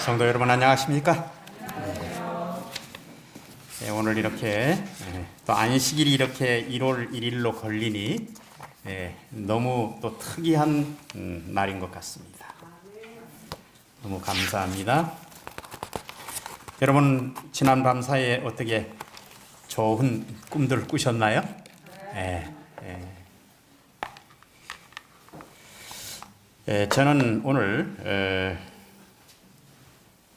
성도 여러분 안녕하십니까? 네, 오늘 이렇게 또 안식일이 이렇게 1월 1일로 걸리니 너무 또 특이한 날인 것 같습니다. 너무 감사합니다. 여러분 지난 밤 사이에 어떻게 좋은 꿈들 꾸셨나요? 저는 오늘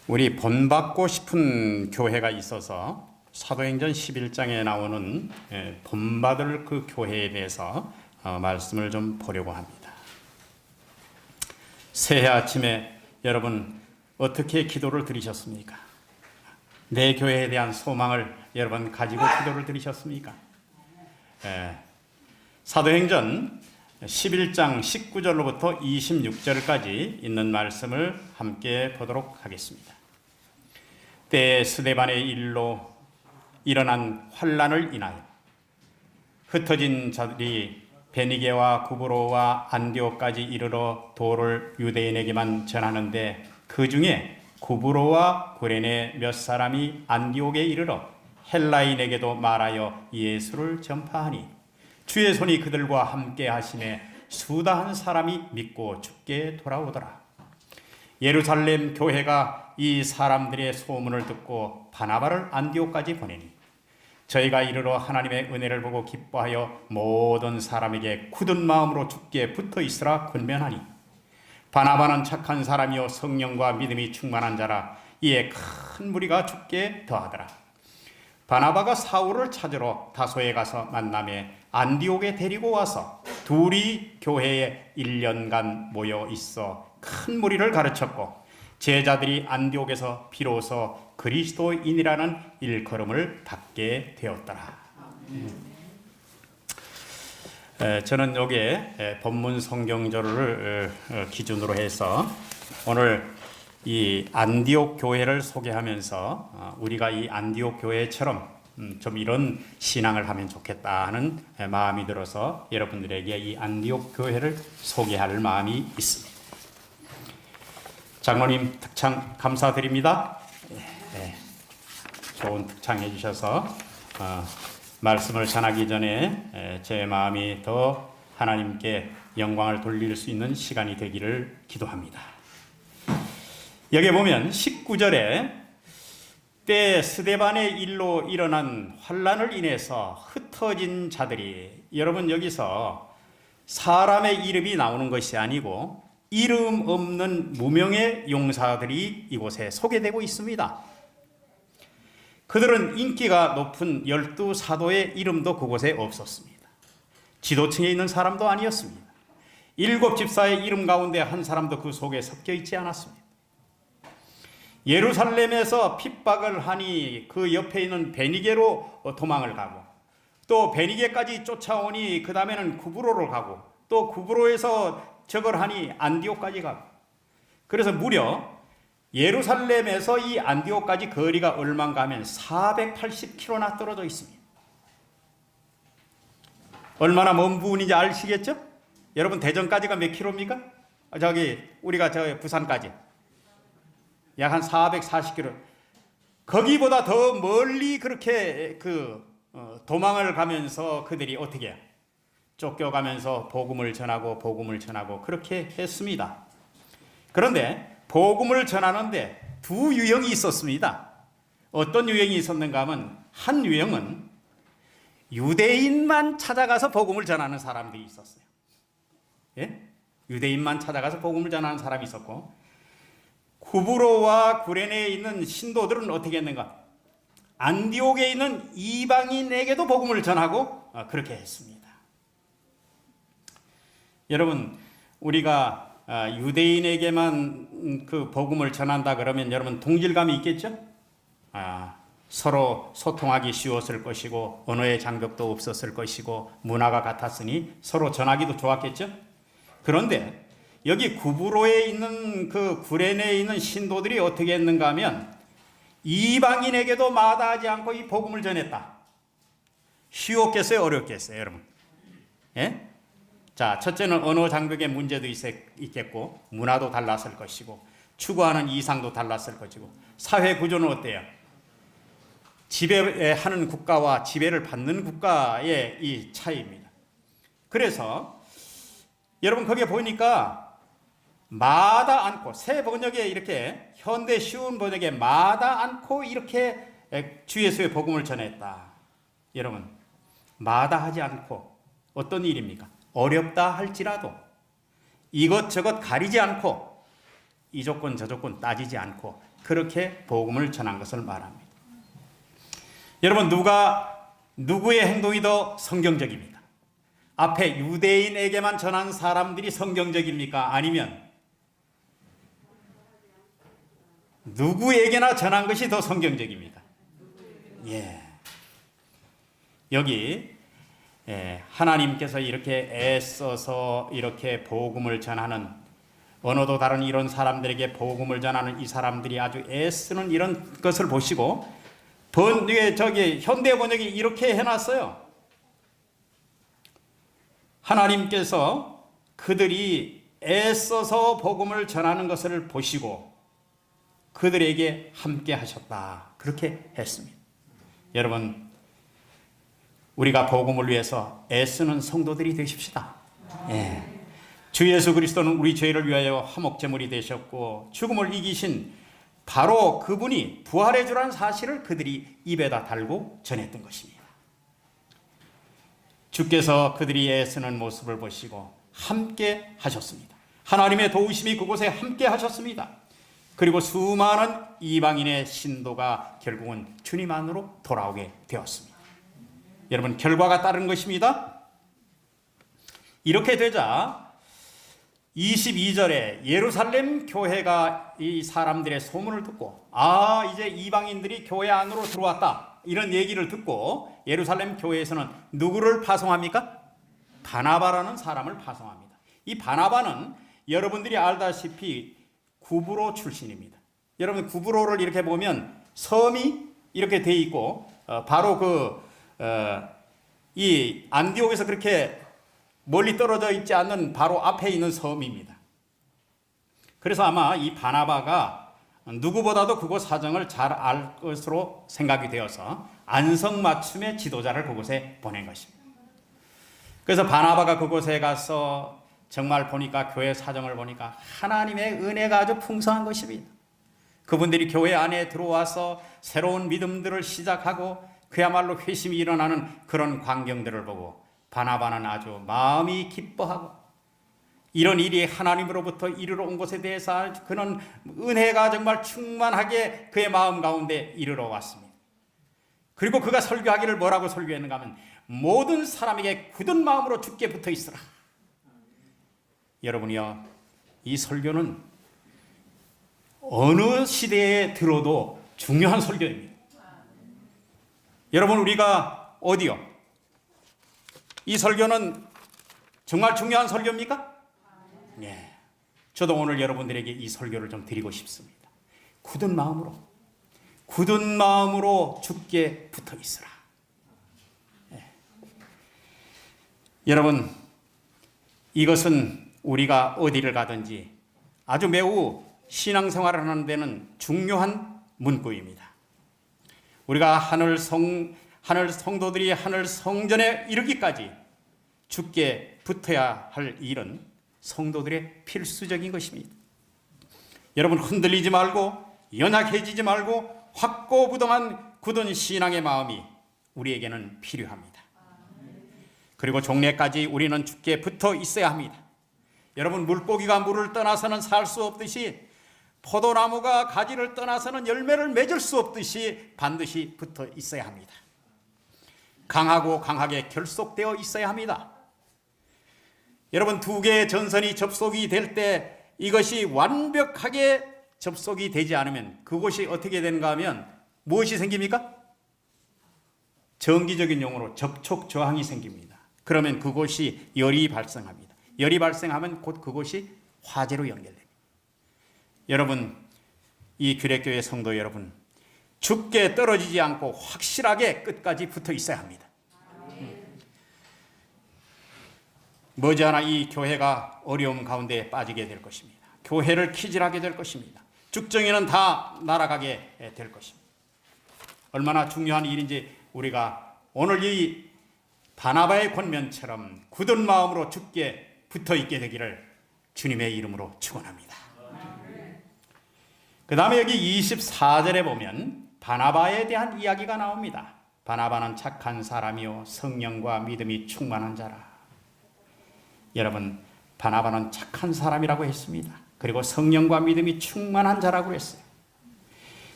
우리 본받고 싶은 교회가 있어서 사도행전 11장에 나오는 본받을 그 교회에 대해서 말씀을 좀 보려고 합니다. 새해 아침에 여러분 어떻게 기도를 드리셨습니까? 내 교회에 대한 소망을 여러분 가지고 기도를 드리셨습니까? 사도행전 11장 19절로부터 26절까지 있는 말씀을 함께 보도록 하겠습니다. 때에 스데반의 일로 일어난 환난을 인하여 흩어진 자들이 베니게와 구브로와 안디옥까지 이르러 도를 유대인에게만 전하는데 그 중에 구브로와 구레네 몇 사람이 안디옥에 이르러 헬라인에게도 말하여 예수를 전파하니 주의 손이 그들과 함께 하심에 수다한 사람이 믿고 주께 돌아오더라. 예루살렘 교회가 이 사람들의 소문을 듣고 바나바를 안디옥까지 보내니 저희가 이르러 하나님의 은혜를 보고 기뻐하여 모든 사람에게 굳은 마음으로 주께 붙어 있으라 권면하니 바나바는 착한 사람이요 성령과 믿음이 충만한 자라. 이에 큰 무리가 주께 더하더라. 바나바가 사울을 찾으러 다소에 가서 만나매 안디옥에 데리고 와서 둘이 교회에 1년간 모여 있어 큰 무리를 가르쳤고 제자들이 안디옥에서 비로소 그리스도인이라는 일컬음을 받게 되었더라. 저는 여기에 본문 성경절을 기준으로 해서 오늘 이 안디옥 교회를 소개하면서 우리가 이 안디옥 교회처럼 좀 이런 신앙을 하면 좋겠다 하는 마음이 들어서 여러분들에게 이 안디옥 교회를 소개할 마음이 있습니다. 장로님 특창 감사드립니다. 좋은 특창 해주셔서 말씀을 전하기 전에 제 마음이 더 하나님께 영광을 돌릴 수 있는 시간이 되기를 기도합니다. 여기 보면 19절에 때 스데반의 일로 일어난 환난을 인해서 흩어진 자들이, 여러분 여기서 사람의 이름이 나오는 것이 아니고 이름 없는 무명의 용사들이 이곳에 소개되고 있습니다. 그들은 인기가 높은 12사도의 이름도 그곳에 없었습니다. 지도층에 있는 사람도 아니었습니다. 7집사의 이름 가운데 한 사람도 그 속에 섞여 있지 않았습니다. 예루살렘에서 핍박을 하니 그 옆에 있는 베니게로 도망을 가고 또 베니게까지 쫓아오니 그 다음에는 구브로로 가고 또 구브로에서 저걸 하니 안디옥까지 가고, 그래서 무려 예루살렘에서 이 안디옥까지 거리가 얼마인가 하면 480km나 떨어져 있습니다. 얼마나 먼 부분인지 아시겠죠? 여러분 대전까지가 몇 킬로입니까? 우리가 부산까지 약 한 440km. 거기보다 더 멀리 그렇게 도망을 가면서 그들이 어떻게 해요? 쫓겨가면서 복음을 전하고 그렇게 했습니다. 그런데 복음을 전하는데 두 유형이 있었습니다. 어떤 유형이 있었는가 하면 한 유형은 유대인만 찾아가서 복음을 전하는 사람들이 있었어요. 유대인만 찾아가서 복음을 전하는 사람이 있었고, 구브로와 구레네에 있는 신도들은 어떻게 했는가? 안디옥에 있는 이방인에게도 복음을 전하고 그렇게 했습니다. 여러분, 우리가 유대인에게만 그 복음을 전한다 그러면 여러분 동질감이 있겠죠? 서로 소통하기 쉬웠을 것이고 언어의 장벽도 없었을 것이고 문화가 같았으니 서로 전하기도 좋았겠죠? 그런데 여기 구브로에 있는 그 구레네에 있는 신도들이 어떻게 했는가 하면 이방인에게도 마다하지 않고 이 복음을 전했다. 쉬웠겠어요? 어렵겠어요? 여러분? 자, 첫째는 언어 장벽의 문제도 있겠고 문화도 달랐을 것이고 추구하는 이상도 달랐을 것이고 사회 구조는 어때요? 지배하는 국가와 지배를 받는 국가의 이 차이입니다. 그래서 여러분 거기에 보니까 마다 않고, 새 번역에 이렇게, 현대 쉬운 번역에 마다 않고 이렇게 주 예수의 복음을 전했다. 여러분, 마다하지 않고 어떤 일입니까? 어렵다 할지라도 이것저것 가리지 않고 이 조건 저 조건 따지지 않고 그렇게 복음을 전한 것을 말합니다. 여러분, 누구의 행동이 더 성경적입니까? 앞에 유대인에게만 전한 사람들이 성경적입니까? 아니면 누구에게나 전한 것이 더 성경적입니까? 예. 여기 하나님께서 이렇게 애써서 이렇게 복음을 전하는, 언어도 다른 이런 사람들에게 복음을 전하는 이 사람들이 아주 애쓰는 이런 것을 보시고 현대 번역이 이렇게 해놨어요. 하나님께서 그들이 애써서 복음을 전하는 것을 보시고 그들에게 함께 하셨다. 그렇게 했습니다. 여러분, 우리가 복음을 위해서 애쓰는 성도들이 되십시다. 예. 주 예수 그리스도는 우리 죄를 위하여 화목제물이 되셨고 죽음을 이기신 바로 그분이 부활의 주라는 사실을 그들이 입에다 달고 전했던 것입니다. 주께서 그들이 애쓰는 모습을 보시고 함께 하셨습니다. 하나님의 도우심이 그곳에 함께 하셨습니다. 그리고 수많은 이방인의 신도가 결국은 주님 안으로 돌아오게 되었습니다. 여러분, 결과가 따른 것입니다. 이렇게 되자 22절에 예루살렘 교회가 이 사람들의 소문을 듣고, 이제 이방인들이 교회 안으로 들어왔다, 이런 얘기를 듣고 예루살렘 교회에서는 누구를 파송합니까? 바나바라는 사람을 파송합니다. 이 바나바는 여러분들이 알다시피 구브로 출신입니다. 여러분, 구브로를 이렇게 보면 섬이 이렇게 돼 있고 바로 이 안디옥에서 그렇게 멀리 떨어져 있지 않는 바로 앞에 있는 섬입니다. 그래서 아마 이 바나바가 누구보다도 그곳 사정을 잘 알 것으로 생각이 되어서 안성맞춤의 지도자를 그곳에 보낸 것입니다. 그래서 바나바가 그곳에 가서 정말 보니까, 교회 사정을 보니까 하나님의 은혜가 아주 풍성한 것입니다. 그분들이 교회 안에 들어와서 새로운 믿음들을 시작하고 그야말로 회심이 일어나는 그런 광경들을 보고 바나바는 아주 마음이 기뻐하고, 이런 일이 하나님으로부터 이르러 온 것에 대해서 그는 은혜가 정말 충만하게 그의 마음 가운데 이르러 왔습니다. 그리고 그가 설교하기를 뭐라고 설교했는가 하면, 모든 사람에게 굳은 마음으로 주께 붙어 있으라. 여러분이요, 이 설교는 어느 시대에 들어도 중요한 설교입니다. 여러분, 우리가 어디요? 이 설교는 정말 중요한 설교입니까? 네. 저도 오늘 여러분들에게 이 설교를 좀 드리고 싶습니다. 굳은 마음으로 주께 붙어 있으라. 네. 여러분, 이것은 우리가 어디를 가든지 아주 매우 신앙생활을 하는 데는 중요한 문구입니다. 우리가 하늘 성도들이 하늘 성전에 이르기까지 주께 붙어야 할 일은 성도들의 필수적인 것입니다. 여러분, 흔들리지 말고 연약해지지 말고 확고부동한 굳은 신앙의 마음이 우리에게는 필요합니다. 그리고 종래까지 우리는 주께 붙어 있어야 합니다. 여러분, 물고기가 물을 떠나서는 살 수 없듯이 포도나무가 가지를 떠나서는 열매를 맺을 수 없듯이 반드시 붙어 있어야 합니다. 강하고 강하게 결속되어 있어야 합니다. 여러분, 두 개의 전선이 접속이 될 때 이것이 완벽하게 접속이 되지 않으면 그것이 어떻게 되는가 하면 무엇이 생깁니까? 정기적인 용어로 접촉 저항이 생깁니다. 그러면 그것이 열이 발생합니다. 열이 발생하면 곧 그것이 화재로 연결됩니다. 여러분, 이 규례교회 성도 여러분, 죽게 떨어지지 않고 확실하게 끝까지 붙어 있어야 합니다. 머지않아 이 교회가 어려움 가운데 빠지게 될 것입니다. 교회를 키질하게 될 것입니다. 쭉정이는 다 날아가게 될 것입니다. 얼마나 중요한 일인지 우리가 오늘 이 바나바의 권면처럼 굳은 마음으로 주께 붙어 있게 되기를 주님의 이름으로 축원합니다. 그 다음에 여기 24절에 보면 바나바에 대한 이야기가 나옵니다. 바나바는 착한 사람이요 성령과 믿음이 충만한 자라. 여러분, 바나바는 착한 사람이라고 했습니다. 그리고 성령과 믿음이 충만한 자라고 했어요.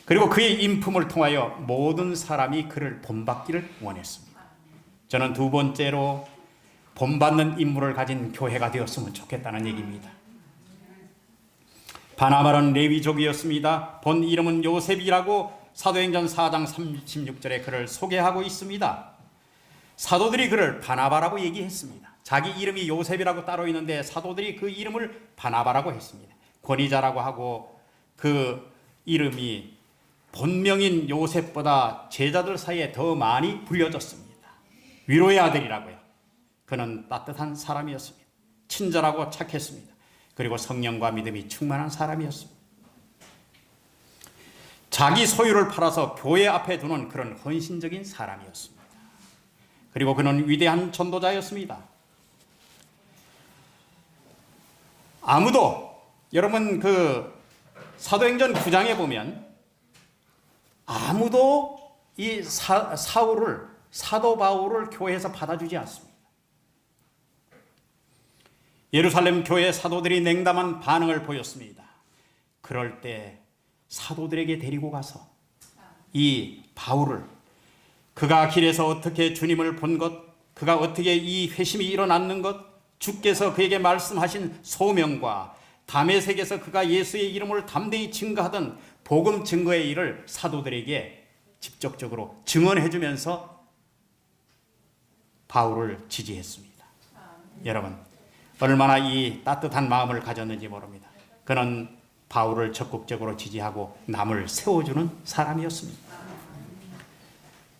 그리고 그의 인품을 통하여 모든 사람이 그를 본받기를 원했습니다. 저는 두 번째로 본받는 인물을 가진 교회가 되었으면 좋겠다는 얘기입니다. 바나바는 레위족이었습니다. 본 이름은 요셉이라고 사도행전 4장 36절에 그를 소개하고 있습니다. 사도들이 그를 바나바라고 얘기했습니다. 자기 이름이 요셉이라고 따로 있는데 사도들이 그 이름을 바나바라고 했습니다. 권위자라고 하고 그 이름이 본명인 요셉보다 제자들 사이에 더 많이 불려졌습니다. 위로의 아들이라고요. 그는 따뜻한 사람이었습니다. 친절하고 착했습니다. 그리고 성령과 믿음이 충만한 사람이었습니다. 자기 소유를 팔아서 교회 앞에 두는 그런 헌신적인 사람이었습니다. 그리고 그는 위대한 전도자였습니다. 아무도 여러분 그 사도행전 9장에 보면 아무도 이 사도 바울을 교회에서 받아주지 않습니다. 예루살렘 교회 사도들이 냉담한 반응을 보였습니다. 그럴 때 사도들에게 데리고 가서 이 바울을 그가 길에서 어떻게 주님을 본 것, 그가 어떻게 이 회심이 일어났는 것, 주께서 그에게 말씀하신 소명과 다메섹에서 그가 예수의 이름을 담대히 증거하던 복음 증거의 일을 사도들에게 직접적으로 증언해 주면서 바울을 지지했습니다. 여러분, 얼마나 이 따뜻한 마음을 가졌는지 모릅니다. 그는 바울을 적극적으로 지지하고 남을 세워주는 사람이었습니다.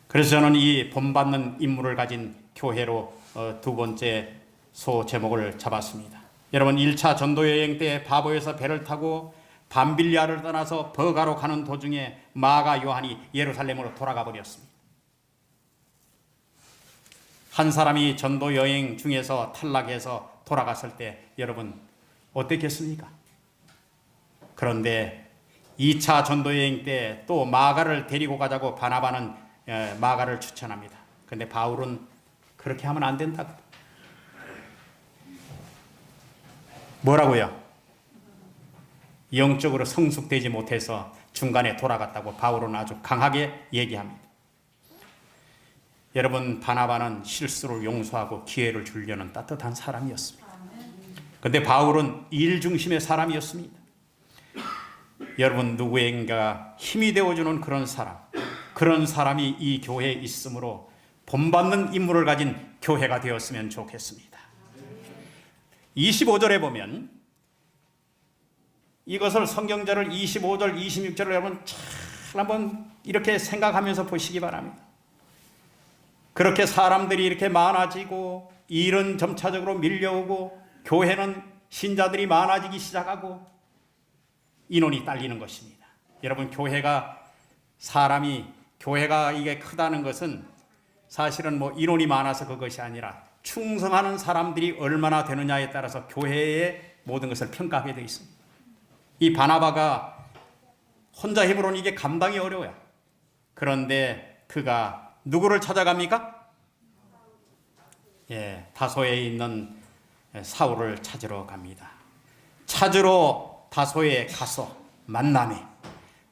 그래서 저는 이 본받는 인물을 가진 교회로 두 번째 소 제목을 잡았습니다. 여러분, 1차 전도여행 때 바보에서 배를 타고 밤빌리아를 떠나서 버가로 가는 도중에 마가 요한이 예루살렘으로 돌아가 버렸습니다. 한 사람이 전도여행 중에서 탈락해서 돌아갔을 때 여러분 어땠겠습니까? 그런데 2차 전도여행 때 또 마가를 데리고 가자고 바나바는 마가를 추천합니다. 그런데 바울은 그렇게 하면 안 된다고. 뭐라고요? 영적으로 성숙되지 못해서 중간에 돌아갔다고 바울은 아주 강하게 얘기합니다. 여러분, 바나바는 실수를 용서하고 기회를 주려는 따뜻한 사람이었습니다. 그런데 바울은 일 중심의 사람이었습니다. 여러분, 누구인가 힘이 되어주는 그런 사람이 이 교회에 있으므로 본받는 인물을 가진 교회가 되었으면 좋겠습니다. 25절에 보면 이것을 성경절을 25절, 26절을 여러분 잘 한번 이렇게 생각하면서 보시기 바랍니다. 그렇게 사람들이 이렇게 많아지고 일은 점차적으로 밀려오고 교회는 신자들이 많아지기 시작하고 인원이 딸리는 것입니다. 여러분, 교회가 이게 크다는 것은 사실은 뭐 인원이 많아서 그것이 아니라 충성하는 사람들이 얼마나 되느냐에 따라서 교회의 모든 것을 평가하게 되어 있습니다. 이 바나바가 혼자 힘으로는 이게 감당이 어려워요. 그런데 그가 누구를 찾아갑니까? 다소에 있는 사울을 찾으러 갑니다. 찾으러 다소에 가서 만남에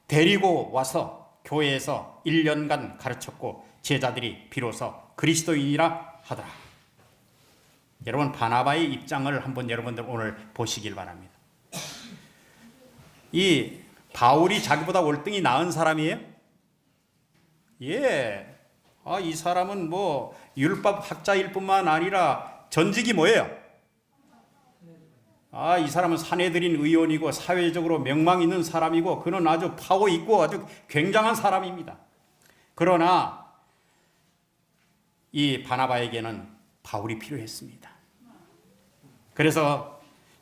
데리고 와서 교회에서 1년간 가르쳤고 제자들이 비로소 그리스도인이라 하더라. 여러분, 바나바의 입장을 한번 여러분들 오늘 보시길 바랍니다. 이 바울이 자기보다 월등히 나은 사람이에요? 이 사람은 뭐 율법 학자일 뿐만 아니라 전직이 뭐예요? 이 사람은 사내들인 의원이고 사회적으로 명망 있는 사람이고 그는 아주 파워 있고 아주 굉장한 사람입니다. 그러나 이 바나바에게는 바울이 필요했습니다. 그래서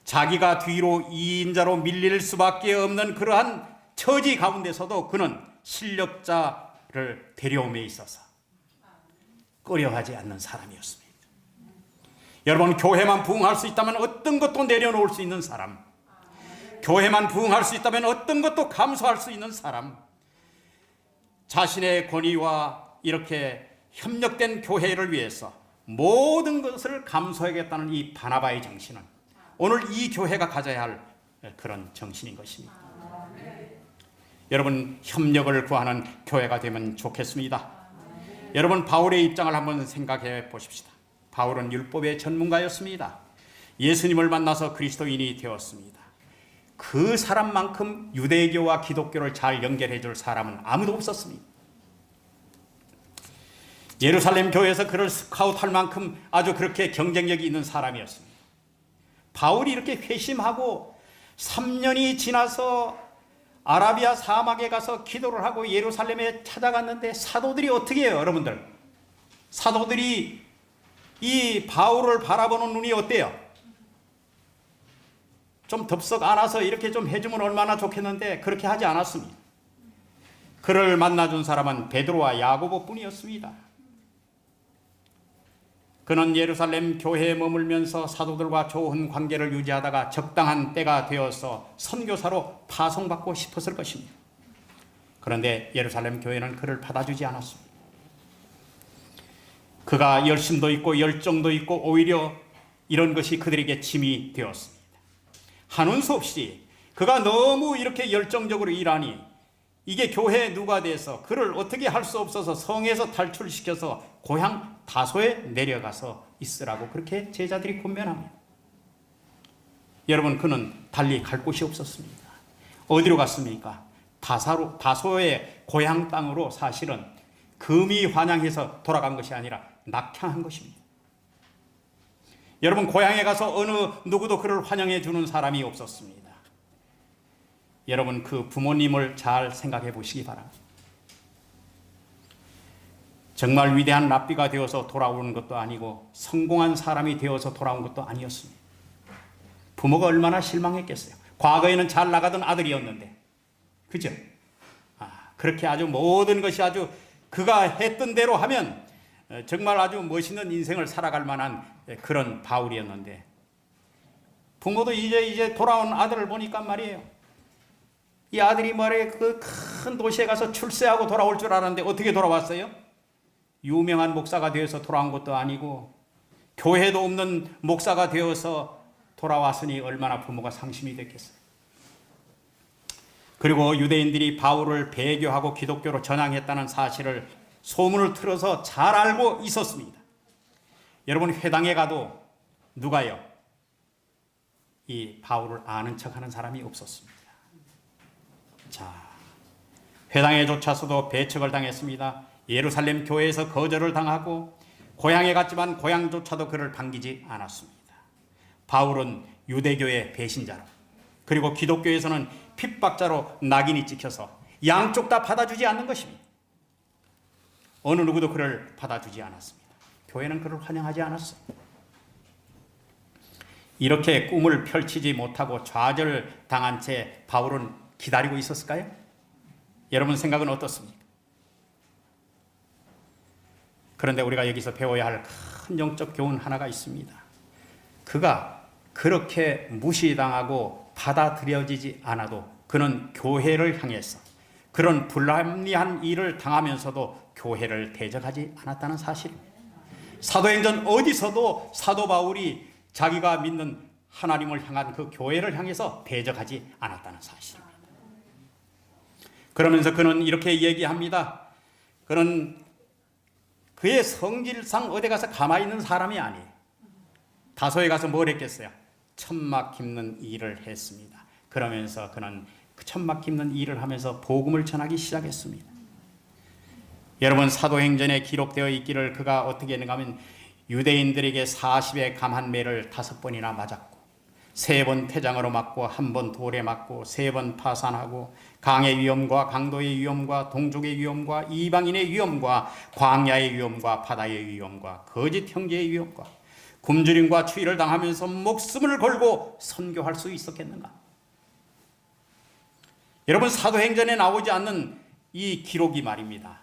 자기가 뒤로 이인자로 밀릴 수밖에 없는 그러한 처지 가운데서도 그는 실력자를 데려옴에 있어서 꺼려하지 않는 사람이었습니다. 여러분, 교회만 부흥할 수 있다면 어떤 것도 내려놓을 수 있는 사람, 교회만 부흥할 수 있다면 어떤 것도 감수할 수 있는 사람, 자신의 권위와 이렇게 협력된 교회를 위해서 모든 것을 감수하겠다는 이 바나바의 정신은 오늘 이 교회가 가져야 할 그런 정신인 것입니다. 여러분, 협력을 구하는 교회가 되면 좋겠습니다. 여러분, 바울의 입장을 한번 생각해 보십시다. 바울은 율법의 전문가였습니다. 예수님을 만나서 그리스도인이 되었습니다. 그 사람만큼 유대교와 기독교를 잘 연결해 줄 사람은 아무도 없었습니다. 예루살렘 교회에서 그를 스카웃할 만큼 아주 그렇게 경쟁력이 있는 사람이었습니다. 바울이 이렇게 회심하고 3년이 지나서 아라비아 사막에 가서 기도를 하고 예루살렘에 찾아갔는데 사도들이 어떻게 해요, 여러분들? 사도들이 이 바울을 바라보는 눈이 어때요? 좀 덥석 안아서 이렇게 좀 해주면 얼마나 좋겠는데 그렇게 하지 않았습니다. 그를 만나준 사람은 베드로와 야고보 뿐이었습니다. 그는 예루살렘 교회에 머물면서 사도들과 좋은 관계를 유지하다가 적당한 때가 되어서 선교사로 파송받고 싶었을 것입니다. 그런데 예루살렘 교회는 그를 받아주지 않았습니다. 그가 열심도 있고 열정도 있고 오히려 이런 것이 그들에게 짐이 되었습니다. 한운 수 없이 그가 너무 이렇게 열정적으로 일하니 이게 교회에 누가 돼서 그를 어떻게 할 수 없어서 성에서 탈출시켜서 고향 다소에 내려가서 있으라고 그렇게 제자들이 권면합니다. 여러분, 그는 달리 갈 곳이 없었습니다. 어디로 갔습니까? 다소의 고향 땅으로 사실은 금이 환영해서 돌아간 것이 아니라 낙향한 것입니다. 여러분, 고향에 가서 어느 누구도 그를 환영해 주는 사람이 없었습니다. 여러분, 그 부모님을 잘 생각해 보시기 바랍니다. 정말 위대한 랍비가 되어서 돌아오는 것도 아니고 성공한 사람이 되어서 돌아온 것도 아니었습니다. 부모가 얼마나 실망했겠어요. 과거에는 잘 나가던 아들이었는데, 그죠? 그렇게 아주 모든 것이 아주 그가 했던 대로 하면 정말 아주 멋있는 인생을 살아갈 만한 그런 바울이었는데, 부모도 이제 돌아온 아들을 보니까 말이에요, 이 아들이 말이에요, 그 큰 도시에 가서 출세하고 돌아올 줄 알았는데 어떻게 돌아왔어요? 유명한 목사가 되어서 돌아온 것도 아니고 교회도 없는 목사가 되어서 돌아왔으니 얼마나 부모가 상심이 됐겠어요. 그리고 유대인들이 바울을 배교하고 기독교로 전향했다는 사실을 소문을 틀어서 잘 알고 있었습니다. 여러분, 회당에 가도 누가요? 이 바울을 아는 척하는 사람이 없었습니다. 자, 회당에조차서도 배척을 당했습니다. 예루살렘 교회에서 거절을 당하고 고향에 갔지만 고향조차도 그를 반기지 않았습니다. 바울은 유대교의 배신자로, 그리고 기독교에서는 핍박자로 낙인이 찍혀서 양쪽 다 받아주지 않는 것입니다. 어느 누구도 그를 받아주지 않았습니다. 교회는 그를 환영하지 않았어요. 이렇게 꿈을 펼치지 못하고 좌절당한 채 바울은 기다리고 있었을까요? 여러분 생각은 어떻습니까? 그런데 우리가 여기서 배워야 할 큰 영적 교훈 하나가 있습니다. 그가 그렇게 무시당하고 받아들여지지 않아도 그는 교회를 향해서 그런 불합리한 일을 당하면서도 교회를 대적하지 않았다는 사실입니다. 사도행전 어디서도 사도 바울이 자기가 믿는 하나님을 향한 그 교회를 향해서 대적하지 않았다는 사실입니다. 그러면서 그는 이렇게 얘기합니다. 그는 그의 성질상 어디 가서 가만히 있는 사람이 아니에요. 다소에 가서 뭘 했겠어요? 천막 깁는 일을 했습니다. 그러면서 그는 그 천막 깁는 일을 하면서 복음을 전하기 시작했습니다. 여러분, 사도행전에 기록되어 있기를 그가 어떻게 했는가 하면 유대인들에게 40의 감한 매를 5번이나 맞았고 3번 태장으로 맞고 1번 돌에 맞고 3번 파산하고 강의 위험과 강도의 위험과 동족의 위험과 이방인의 위험과 광야의 위험과 바다의 위험과 거짓 형제의 위험과 굶주림과 추위를 당하면서 목숨을 걸고 선교할 수 있었겠는가? 여러분, 사도행전에 나오지 않는 이 기록이 말입니다.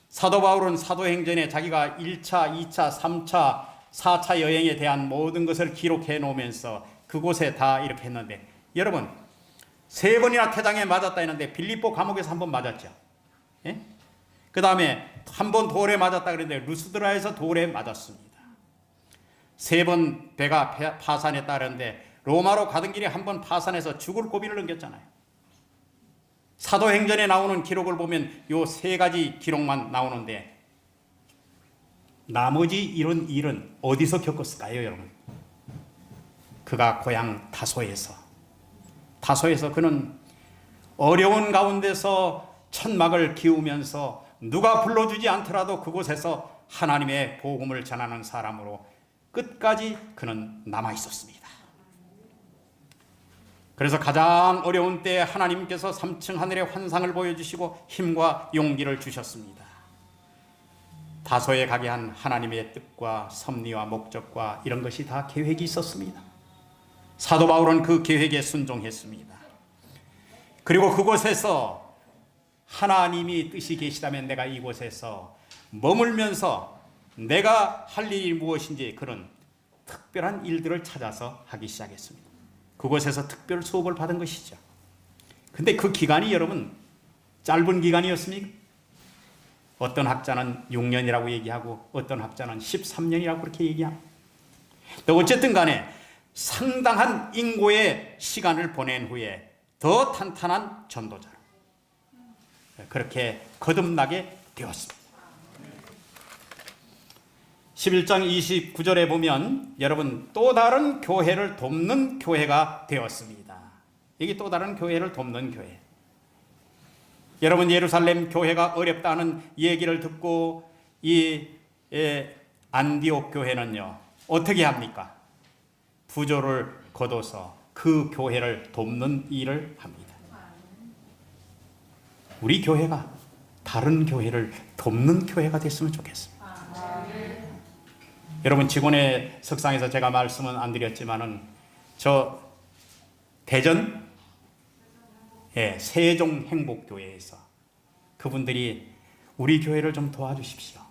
사도 바울은 사도행전에 자기가 1차, 2차, 3차, 4차 여행에 대한 모든 것을 기록해 놓으면서 그곳에 다 이렇게 했는데, 여러분 3번이나 태장에 맞았다 했는데 빌립보 감옥에서 1번 맞았죠. 예? 그 다음에 1번 돌에 맞았다 그랬는데 루스드라에서 돌에 맞았습니다. 3번 배가 파산했다 그랬는데 로마로 가던 길에 1번 파산해서 죽을 고비를 넘겼잖아요. 사도행전에 나오는 기록을 보면 요 3가지 기록만 나오는데 나머지 이런 일은 어디서 겪었을까요, 여러분? 그가 고향 다소에서 그는 어려운 가운데서 천막을 기우면서 누가 불러주지 않더라도 그곳에서 하나님의 복음을 전하는 사람으로 끝까지 그는 남아 있었습니다. 그래서 가장 어려운 때 하나님께서 3층 하늘의 환상을 보여주시고 힘과 용기를 주셨습니다. 다소에 가게 한 하나님의 뜻과 섭리와 목적과 이런 것이 다 계획이 있었습니다. 사도 바울은 그 계획에 순종했습니다. 그리고 그곳에서 하나님이 뜻이 계시다면 내가 이곳에서 머물면서 내가 할 일이 무엇인지 그런 특별한 일들을 찾아서 하기 시작했습니다. 그곳에서 특별 수업을 받은 것이죠. 근데 그 기간이 여러분 짧은 기간이었습니까? 어떤 학자는 6년이라고 얘기하고 어떤 학자는 13년이라고 그렇게 얘기합니다. 또 어쨌든 간에 상당한 인고의 시간을 보낸 후에 더 탄탄한 전도자로 그렇게 거듭나게 되었습니다. 11장 29절에 보면 여러분 또 다른 교회를 돕는 교회가 되었습니다. 이게 또 다른 교회를 돕는 교회. 여러분 예루살렘 교회가 어렵다는 얘기를 듣고 이 안디옥 교회는요 어떻게 합니까? 부조를 거둬서 그 교회를 돕는 일을 합니다. 우리 교회가 다른 교회를 돕는 교회가 됐으면 좋겠습니다. 여러분 직원의 석상에서 제가 말씀은 안 드렸지만은 저 대전 세종 행복교회에서 그분들이 우리 교회를 좀 도와주십시오.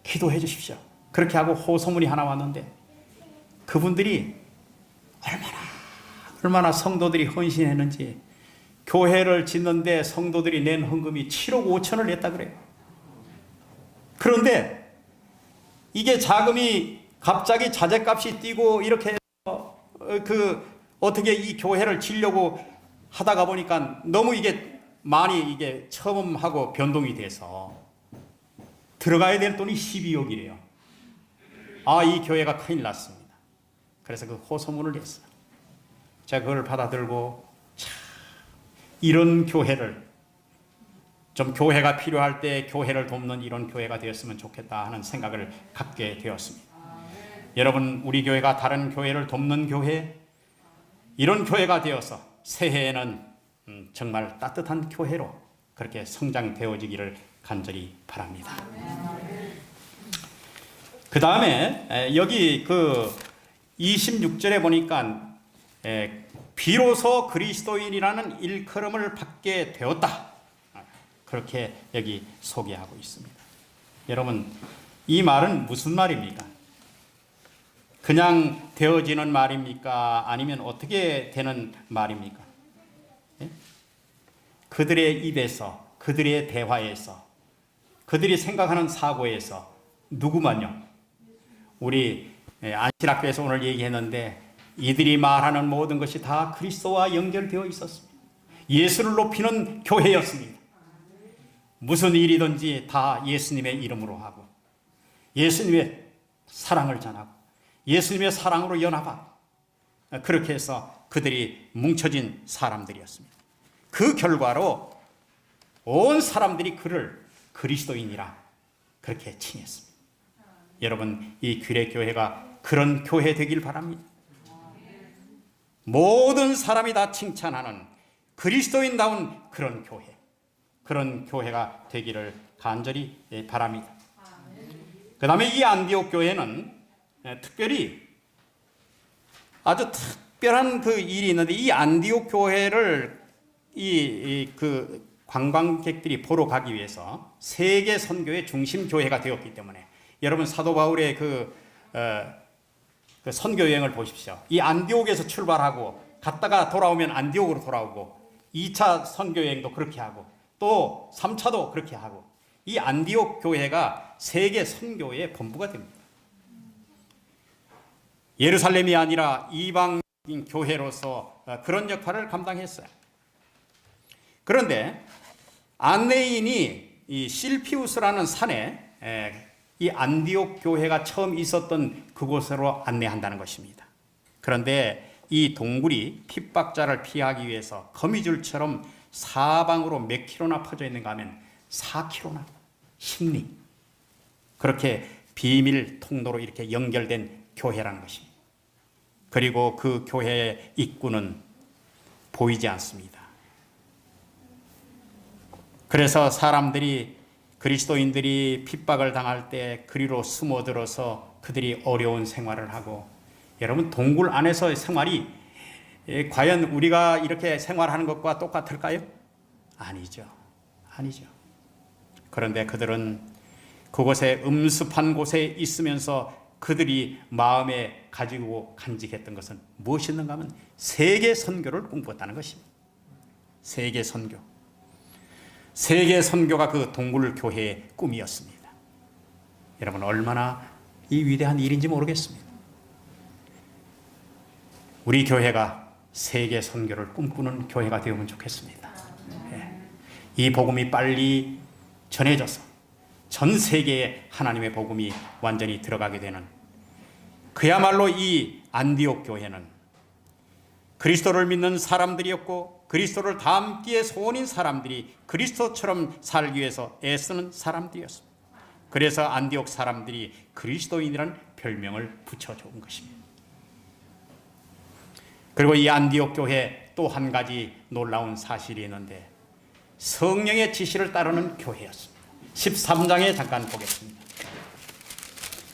기도해 주십시오. 그렇게 하고 호소문이 하나 왔는데 그분들이 얼마나 성도들이 헌신했는지 교회를 짓는데 성도들이 낸 헌금이 7억 5천을 냈다 그래요. 그런데 이게 자금이 갑자기 자재값이 뛰고 이렇게 해서 어떻게 이 교회를 지려고 하다가 보니까 너무 이게 많이 이게 처음하고 변동이 돼서 들어가야 될 돈이 12억이래요. 이 교회가 큰일 났습니다. 그래서 그 호소문을 냈어요. 제가 그걸 받아들고 이런 교회를 좀 교회가 필요할 때 교회를 돕는 이런 교회가 되었으면 좋겠다 하는 생각을 갖게 되었습니다. 여러분 우리 교회가 다른 교회를 돕는 교회 이런 교회가 되어서 새해에는 정말 따뜻한 교회로 그렇게 성장되어지기를 간절히 바랍니다. 그 다음에 여기 그 26절에 보니까 비로소 그리스도인이라는 일컬음을 받게 되었다. 그렇게 여기 소개하고 있습니다. 여러분 이 말은 무슨 말입니까? 그냥 되어지는 말입니까? 아니면 어떻게 되는 말입니까? 예? 그들의 입에서 그들의 대화에서 그들이 생각하는 사고에서 누구만요? 우리 안실학교에서 오늘 얘기했는데 이들이 말하는 모든 것이 다 그리스도와 연결되어 있었습니다. 예수를 높이는 교회였습니다. 무슨 일이든지 다 예수님의 이름으로 하고 예수님의 사랑을 전하고 예수님의 사랑으로 연합하고 그렇게 해서 그들이 뭉쳐진 사람들이었습니다. 그 결과로 온 사람들이 그를 그리스도인이라 그렇게 칭했습니다. 여러분 이 규례교회가 그런 교회 되길 바랍니다. 모든 사람이 다 칭찬하는 그리스도인다운 그런 교회, 그런 교회가 되기를 간절히 바랍니다. 그 다음에 이 안디옥 교회는 특별히 아주 특별한 그 일이 있는데, 이 안디옥 교회를 그 관광객들이 보러 가기 위해서 세계 선교의 중심 교회가 되었기 때문에, 여러분 사도 바울의 그 선교 여행을 보십시오. 이 안디옥에서 출발하고 갔다가 돌아오면 안디옥으로 돌아오고, 2차 선교 여행도 그렇게 하고 또 3차도 그렇게 하고, 이 안디옥 교회가 세계 선교의 본부가 됩니다. 예루살렘이 아니라 이방인 교회로서 그런 역할을 감당했어요. 그런데 안내인이 이 실피우스라는 산에 이 안디옥 교회가 처음 있었던 그곳으로 안내한다는 것입니다. 그런데 이 동굴이 핍박자를 피하기 위해서 거미줄처럼 사방으로 몇 킬로나 퍼져 있는가 하면 4킬로나 10리, 그렇게 비밀 통로로 이렇게 연결된 교회라는 것입니다. 그리고 그 교회의 입구는 보이지 않습니다. 그래서 사람들이, 그리스도인들이 핍박을 당할 때 그리로 숨어들어서 그들이 어려운 생활을 하고, 여러분 동굴 안에서의 생활이 과연 우리가 이렇게 생활하는 것과 똑같을까요? 아니죠. 아니죠. 그런데 그들은 그곳에 음습한 곳에 있으면서 그들이 마음에 가지고 간직했던 것은 무엇이었는가 하면 세계 선교를 꿈꿨다는 것입니다. 세계 선교. 세계 선교가 그 동굴 교회의 꿈이었습니다. 여러분 얼마나 이 위대한 일인지 모르겠습니다. 우리 교회가 세계 선교를 꿈꾸는 교회가 되면 좋겠습니다. 이 복음이 빨리 전해져서 전 세계에 하나님의 복음이 완전히 들어가게 되는, 그야말로 이 안디옥 교회는 그리스도를 믿는 사람들이었고, 그리스도를 닮기에 소원인 사람들이 그리스도처럼 살기 위해서 애쓰는 사람들이었습니다. 그래서 안디옥 사람들이 그리스도인이라는 별명을 붙여준 것입니다. 그리고 이 안디옥 교회 또 한 가지 놀라운 사실이 있는데, 성령의 지시를 따르는 교회였습니다. 13장에 잠깐 보겠습니다.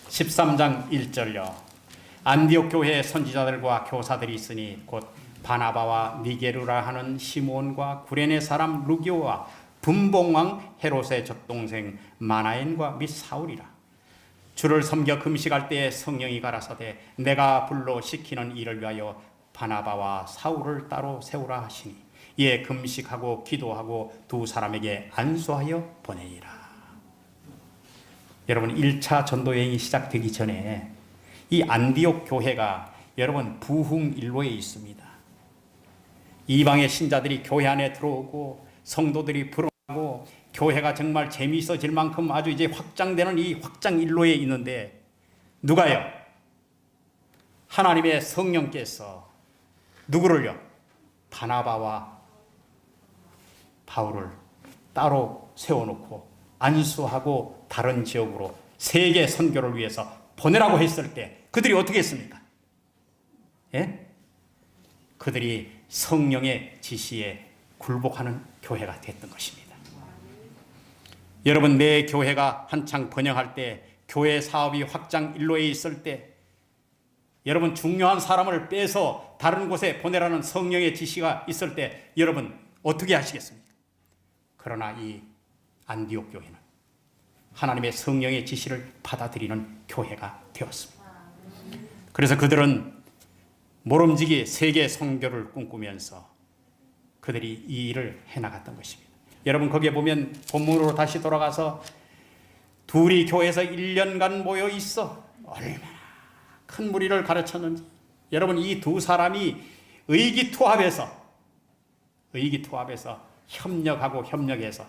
13장 1절요. 안디옥 교회에 선지자들과 교사들이 있으니 곧 바나바와 니게르라 하는 시몬과 구레네 사람 루기오와 분봉왕 헤롯의 젖동생 마나엔과 및 사울이라. 주를 섬겨 금식할 때에 성령이 가라사대 내가 불러 시키는 일을 위하여 바나바와 사울을 따로 세우라 하시니, 이에 금식하고 기도하고 두 사람에게 안수하여 보내니라. 여러분 1차 전도여행이 시작되기 전에 이 안디옥 교회가 여러분 부흥일로에 있습니다. 이방의 신자들이 교회 안에 들어오고 성도들이 불어나고 교회가 정말 재미있어질 만큼 아주 이제 확장되는 이 확장일로에 있는데, 누가요? 하나님의 성령께서 누구를요? 바나바와 바울을 따로 세워놓고 안수하고 다른 지역으로 세계 선교를 위해서 보내라고 했을 때 그들이 어떻게 했습니까? 예? 그들이 성령의 지시에 굴복하는 교회가 됐던 것입니다. 여러분, 내 교회가 한창 번영할 때, 교회 사업이 확장 일로에 있을 때, 여러분 중요한 사람을 빼서 다른 곳에 보내라는 성령의 지시가 있을 때 여러분 어떻게 하시겠습니까? 그러나 이 안디옥 교회는 하나님의 성령의 지시를 받아들이는 교회가 되었습니다. 그래서 그들은 모름지기 세계 선교를 꿈꾸면서 그들이 이 일을 해나갔던 것입니다. 여러분 거기에 보면 본문으로 다시 돌아가서 둘이 교회에서 1년간 모여 있어 얼마나 큰 무리를 가르쳤는지, 여러분 이 두 사람이 의기투합해서 협력해서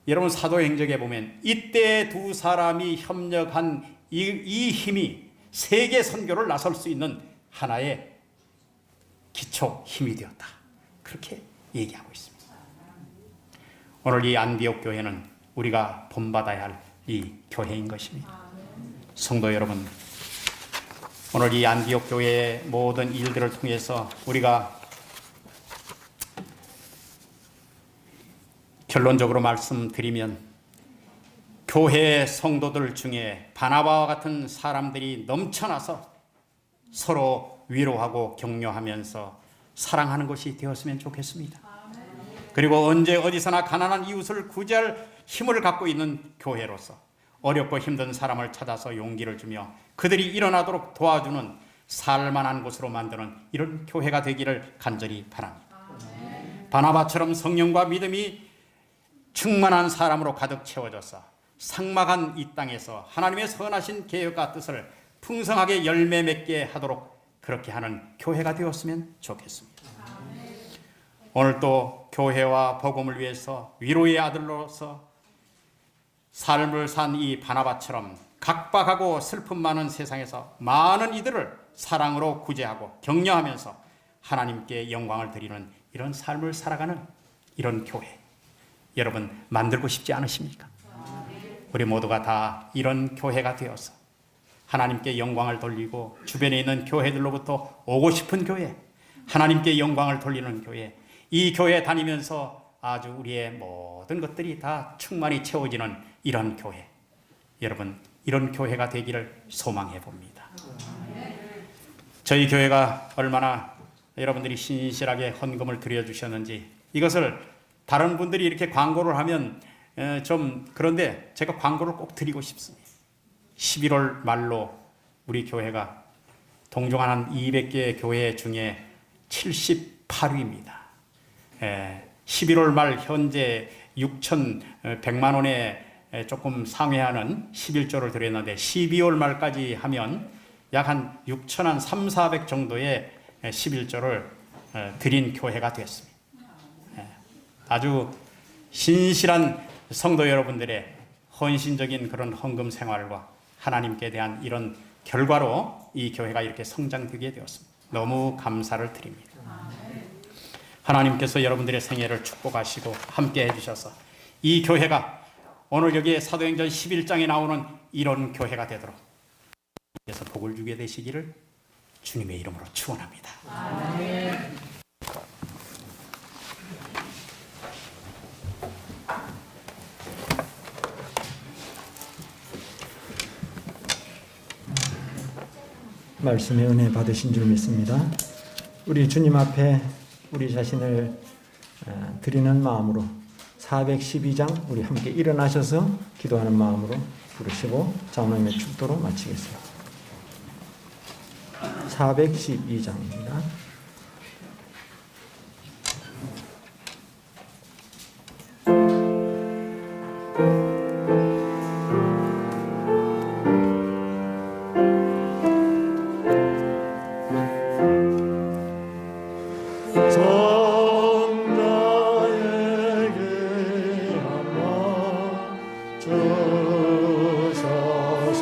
여러분 사도행적에 보면 이때 두 사람이 협력한 이 힘이 세계 선교를 나설 수 있는 하나의 기초 힘이 되었다, 그렇게 얘기하고 있습니다. 오늘 이 안디옥 교회는 우리가 본받아야 할 이 교회인 것입니다. 성도 여러분, 오늘 이 안디옥 교회의 모든 일들을 통해서 우리가 결론적으로 말씀드리면, 교회 성도들 중에 바나바와 같은 사람들이 넘쳐나서 서로 위로하고 격려하면서 사랑하는 것이 되었으면 좋겠습니다. 그리고 언제 어디서나 가난한 이웃을 구제할 힘을 갖고 있는 교회로서 어렵고 힘든 사람을 찾아서 용기를 주며 그들이 일어나도록 도와주는 살만한 곳으로 만드는 이런 교회가 되기를 간절히 바랍니다. 바나바처럼 성령과 믿음이 충만한 사람으로 가득 채워져서 삭막한 이 땅에서 하나님의 선하신 계획과 뜻을 풍성하게 열매 맺게 하도록 그렇게 하는 교회가 되었으면 좋겠습니다. 오늘 또 교회와 복음을 위해서 위로의 아들로서 삶을 산 이 바나바처럼 각박하고 슬픔 많은 세상에서 많은 이들을 사랑으로 구제하고 격려하면서 하나님께 영광을 드리는 이런 삶을 살아가는 이런 교회, 여러분 만들고 싶지 않으십니까? 우리 모두가 다 이런 교회가 되어서 하나님께 영광을 돌리고 주변에 있는 교회들로부터 오고 싶은 교회, 하나님께 영광을 돌리는 교회, 이 교회 다니면서 아주 우리의 모든 것들이 다 충만히 채워지는 이런 교회, 여러분 이런 교회가 되기를 소망해 봅니다. 저희 교회가 얼마나 여러분들이 신실하게 헌금을 드려주셨는지 이것을 다른 분들이 이렇게 광고를 하면 좀 그런데 제가 광고를 꼭 드리고 싶습니다. 11월 말로 우리 교회가 동종한 한 200개 교회 중에 78위입니다. 11월 말 현재 6,100만 원에 조금 상회하는 11조를 드렸는데 12월 말까지 하면 약 한 6,300 정도의 11조를 드린 교회가 되었습니다. 아주 신실한 성도 여러분들의 헌신적인 그런 헌금 생활과 하나님께 대한 이런 결과로 이 교회가 이렇게 성장되게 되었습니다. 너무 감사를 드립니다. 하나님께서 여러분들의 생애를 축복하시고 함께 해주셔서 이 교회가 오늘 여기에 사도행전 11장에 나오는 이런 교회가 되도록 그래서 복을 주게 되시기를 주님의 이름으로 축원합니다. 아멘. 말씀의 은혜 받으신 줄 믿습니다. 우리 주님 앞에 우리 자신을 드리는 마음으로 412장 우리 함께 일어나셔서 기도하는 마음으로 부르시고 장로님의 축도로 마치겠습니다. 412장입니다.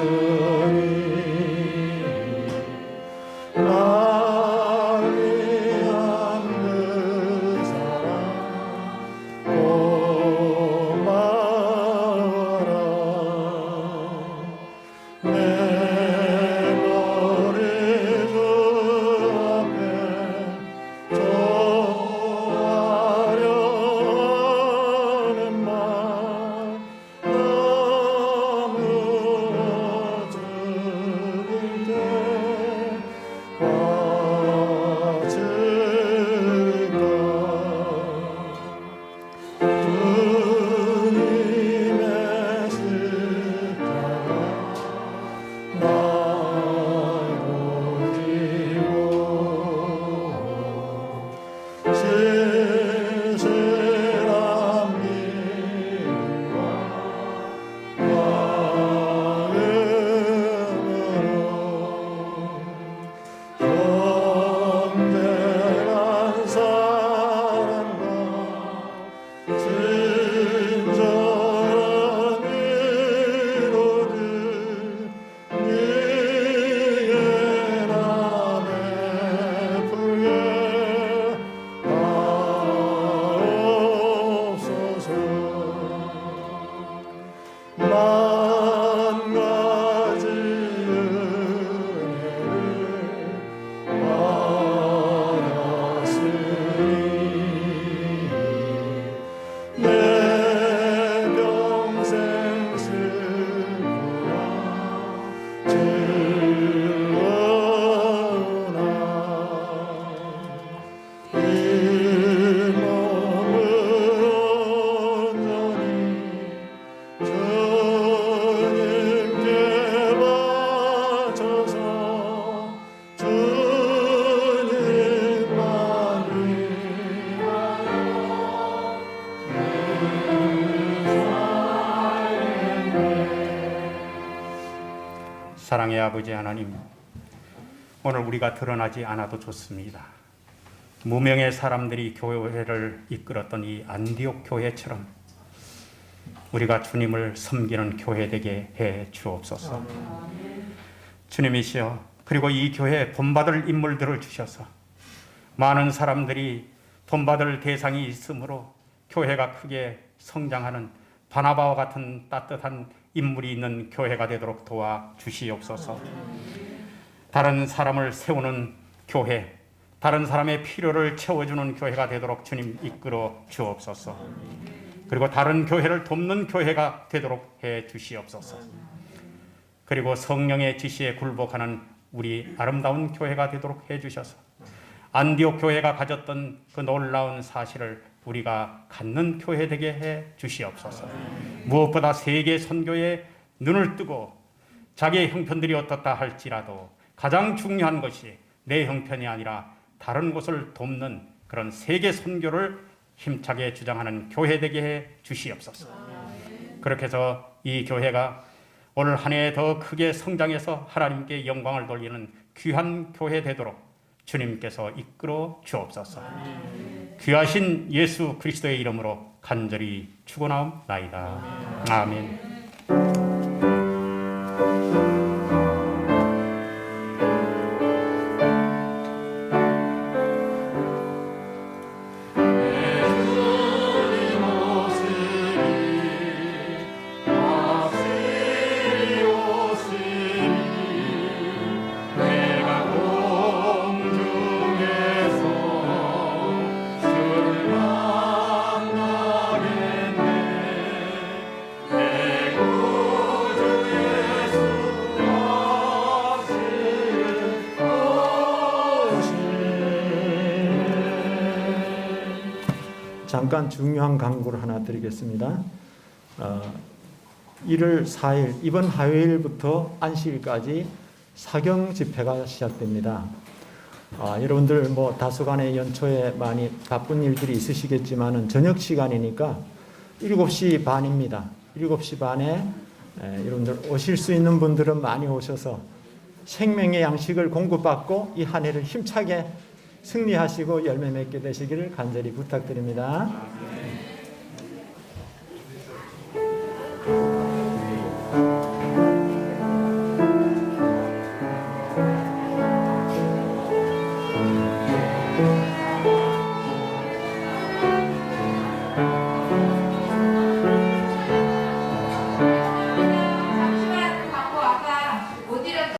주셨으니 나를 사랑의 아버지 하나님, 오늘 우리가 드러나지 않아도 좋습니다. 무명의 사람들이 교회를 이끌었던 이 안디옥 교회처럼 우리가 주님을 섬기는 교회 되게 해 주옵소서. 주님이시여, 그리고 이 교회에 본받을 인물들을 주셔서 많은 사람들이 본받을 대상이 있으므로 교회가 크게 성장하는 바나바와 같은 따뜻한 인물이 있는 교회가 되도록 도와 주시옵소서. 다른 사람을 세우는 교회, 다른 사람의 필요를 채워주는 교회가 되도록 주님 이끌어 주옵소서. 그리고 다른 교회를 돕는 교회가 되도록 해 주시옵소서. 그리고 성령의 지시에 굴복하는 우리 아름다운 교회가 되도록 해 주셔서 안디옥 교회가 가졌던 그 놀라운 사실을 우리가 갖는 교회 되게 해 주시옵소서. 무엇보다 세계 선교에 눈을 뜨고 자기의 형편들이 어떻다 할지라도 가장 중요한 것이 내 형편이 아니라 다른 곳을 돕는 그런 세계 선교를 힘차게 주장하는 교회 되게 해 주시옵소서. 그렇게 해서 이 교회가 올 한 해 더 크게 성장해서 하나님께 영광을 돌리는 귀한 교회 되도록 주님께서 이끌어 주옵소서. 귀하신 예수 그리스도의 이름으로 간절히 축원하옵나이다. 아멘. 잠깐 중요한 광고를 하나 드리겠습니다. 1월 4일 이번 화요일부터 안식일까지 사경 집회가 시작됩니다. 여러분들 뭐 다소간의 연초에 많이 바쁜 일들이 있으시겠지만은 저녁 시간이니까 7시 반입니다. 7시 반에 여러분들 오실 수 있는 분들은 많이 오셔서 생명의 양식을 공급받고 이 한 해를 힘차게 승리하시고 열매 맺게 되시기를 간절히 부탁드립니다.